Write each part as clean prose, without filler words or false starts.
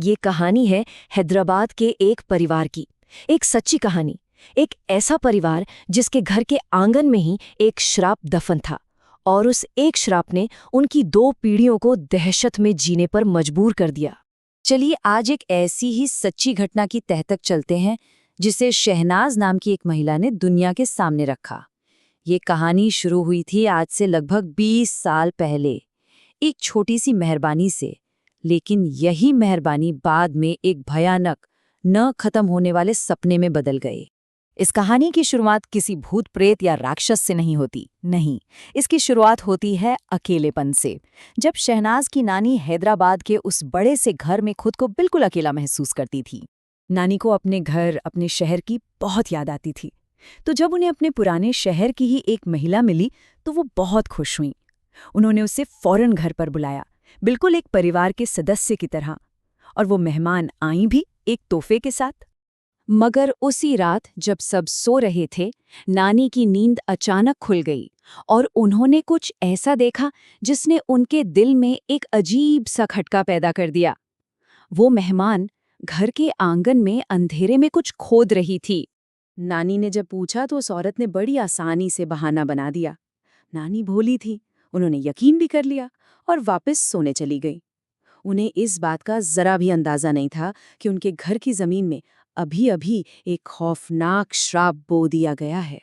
ये कहानी है हैदराबाद के एक परिवार की। एक सच्ची कहानी। एक ऐसा परिवार जिसके घर के आंगन में ही एक श्राप दफन था, और उस एक श्राप ने उनकी 2 पीढ़ियों को दहशत में जीने पर मजबूर कर दिया। चलिए आज एक ऐसी ही सच्ची घटना की तह तक चलते हैं, जिसे शहनाज नाम की एक महिला ने दुनिया के सामने रखा। ये कहानी शुरू हुई थी आज से लगभग 20 साल पहले, एक छोटी सी मेहरबानी से। लेकिन यही मेहरबानी बाद में एक भयानक, न खत्म होने वाले सपने में बदल गए। इस कहानी की शुरुआत किसी भूत प्रेत या राक्षस से नहीं होती, नहीं, इसकी शुरुआत होती है अकेलेपन से। जब शहनाज की नानी हैदराबाद के उस बड़े से घर में खुद को बिल्कुल अकेला महसूस करती थी। नानी को अपने घर, अपने शहर की बहुत याद आती थी। तो जब उन्हें अपने पुराने शहर की ही एक महिला मिली तो वो बहुत खुश हुई। उन्होंने उसे फौरन घर पर बुलाया, बिल्कुल एक परिवार के सदस्य की तरह। और वो मेहमान आई भी एक तोहफे के साथ। मगर उसी रात जब सब सो रहे थे, नानी की नींद अचानक खुल गई और उन्होंने कुछ ऐसा देखा जिसने उनके दिल में एक अजीब सा खटका पैदा कर दिया। वो मेहमान घर के आंगन में अंधेरे में कुछ खोद रही थी। नानी ने जब पूछा तो उस औरत ने बड़ी आसानी से बहाना बना दिया। नानी भोली थी, उन्होंने यकीन भी कर लिया और वापस सोने चली गई। उन्हें इस बात का जरा भी अंदाजा नहीं था कि उनके घर की जमीन में अभी अभी एक खौफनाक श्राप बो दिया गया है।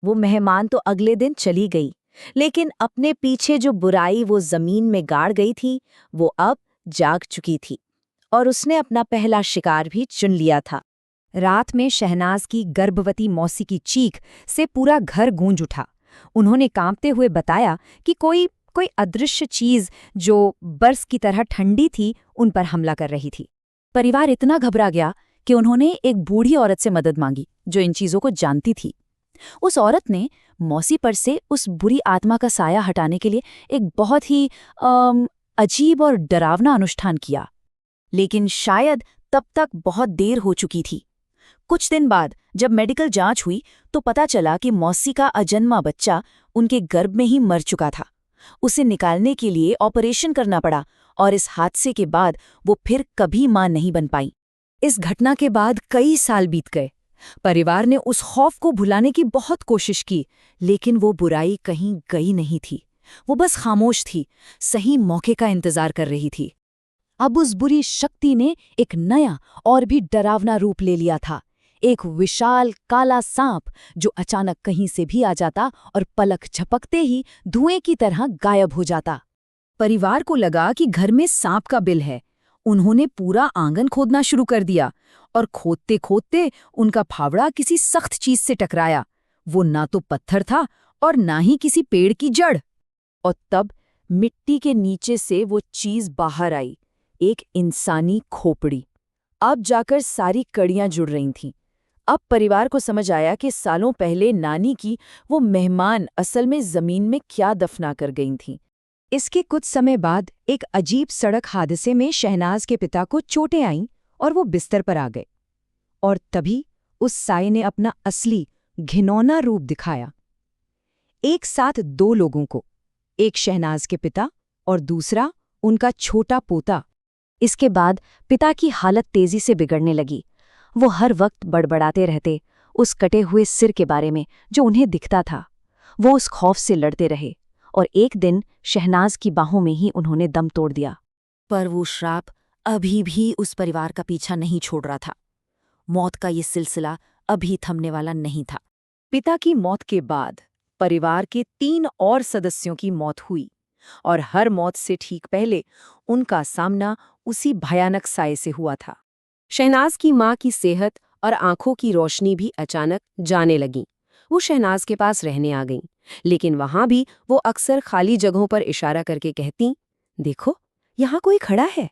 वो मेहमान तो अगले दिन चली गई, लेकिन अपने पीछे जो बुराई वो जमीन में गाड़ गई थी, वो अब जाग चुकी थी और उसने अपना पहला शिकार भी चुन लिया था। रात में शहनाज की गर्भवती मौसी की चीख से पूरा घर गूंज उठा। उन्होंने कांपते हुए बताया कि कोई अदृश्य चीज जो बर्फ की तरह ठंडी थी, उन पर हमला कर रही थी। परिवार इतना घबरा गया कि उन्होंने एक बूढ़ी औरत से मदद मांगी जो इन चीजों को जानती थी। उस औरत ने मौसी पर से उस बुरी आत्मा का साया हटाने के लिए एक बहुत ही अजीब और डरावना अनुष्ठान किया। लेकिन शायद तब तक बहुत देर हो चुकी थी। कुछ दिन बाद जब मेडिकल जांच हुई तो पता चला कि मौसी का अजन्मा बच्चा उनके गर्भ में ही मर चुका था। उसे निकालने के लिए ऑपरेशन करना पड़ा और इस हादसे के बाद वो फिर कभी मां नहीं बन पाई। इस घटना के बाद कई साल बीत गए। परिवार ने उस खौफ को भुलाने की बहुत कोशिश की, लेकिन वो बुराई कहीं गई नहीं थी। वो बस खामोश थी, सही मौके का इंतजार कर रही थी। अब उस बुरी शक्ति ने एक नया और भी डरावना रूप ले लिया था। एक विशाल काला सांप जो अचानक कहीं से भी आ जाता और पलक झपकते ही धुएं की तरह गायब हो जाता। परिवार को लगा कि घर में सांप का बिल है। उन्होंने पूरा आंगन खोदना शुरू कर दिया और खोदते खोदते उनका फावड़ा किसी सख्त चीज से टकराया। वो ना तो पत्थर था और ना ही किसी पेड़ की जड़। और तब मिट्टी के नीचे से वो चीज बाहर आई, एक इंसानी खोपड़ी। अब जाकर सारी कड़ियां जुड़ रही थीं। अब परिवार को समझ आया कि सालों पहले नानी की वो मेहमान असल में जमीन में क्या दफना कर गई थीं। इसके कुछ समय बाद एक अजीब सड़क हादसे में शहनाज के पिता को चोटें आईं और वो बिस्तर पर आ गए। और तभी उस साये ने अपना असली घिनौना रूप दिखाया। एक साथ 2 लोगों को, एक शहनाज के पिता और दूसरा उनका छोटा पोता। इसके बाद पिता की हालत तेजी से बिगड़ने लगी। वो हर वक्त बड़बड़ाते रहते उस कटे हुए सिर के बारे में जो उन्हें दिखता था। वो उस खौफ से लड़ते रहे और एक दिन शहनाज की बाहों में ही उन्होंने दम तोड़ दिया। पर वो श्राप अभी भी उस परिवार का पीछा नहीं छोड़ रहा था। मौत का ये सिलसिला अभी थमने वाला नहीं था। पिता की मौत के बाद परिवार के 3 और सदस्यों की मौत हुई, और हर मौत से ठीक पहले उनका सामना उसी भयानक साये से हुआ था। शहनाज की मां की सेहत और आंखों की रोशनी भी अचानक जाने लगी। वो शहनाज के पास रहने आ गईं, लेकिन वहां भी वो अक्सर खाली जगहों पर इशारा करके कहती, देखो यहाँ कोई खड़ा है।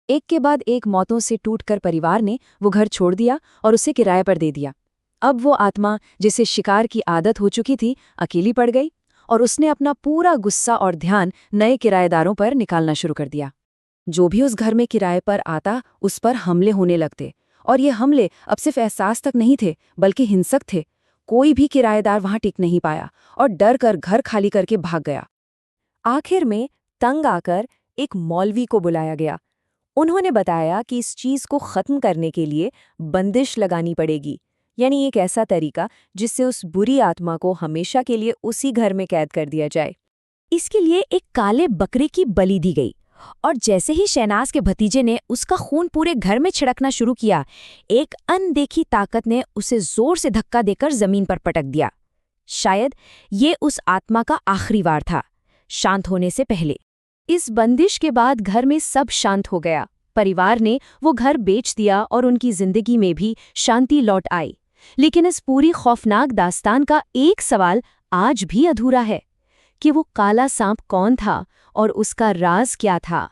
एक के बाद एक मौतों से टूटकर परिवार ने वो घर छोड़ दिया और उसे किराए पर दे दिया। अब वो आत्मा, जिसे शिकार की आदत हो चुकी थी, अकेली पड़ गई और उसने अपना पूरा गुस्सा और ध्यान नए किराएदारों पर निकालना शुरू कर दिया। जो भी उस घर में किराए पर आता, उस पर हमले होने लगते, और ये हमले अब सिर्फ एहसास तक नहीं थे बल्कि हिंसक थे। कोई भी किराएदार वहां टिक नहीं पाया और डर कर घर खाली करके भाग गया। आखिर में तंग आकर एक मौलवी को बुलाया गया। उन्होंने बताया कि इस चीज़ को ख़त्म करने के लिए बंदिश लगानी पड़ेगी, यानी एक ऐसा तरीका जिससे उस बुरी आत्मा को हमेशा के लिए उसी घर में कैद कर दिया जाए। इसके लिए एक काले बकरे की बलि दी गई, और जैसे ही शहनाज के भतीजे ने उसका खून पूरे घर में छिड़कना शुरू किया, एक अनदेखी ताकत ने उसे जोर से धक्का देकर जमीन पर पटक दिया। शायद ये उस आत्मा का आखिरी वार था, शांत होने से पहले। इस बंदिश के बाद घर में सब शांत हो गया। परिवार ने वो घर बेच दिया और उनकी जिंदगी में भी शांति लौट आई। लेकिन इस पूरी खौफनाक दास्तान का एक सवाल आज भी अधूरा है कि वो काला सांप कौन था और उसका राज क्या था।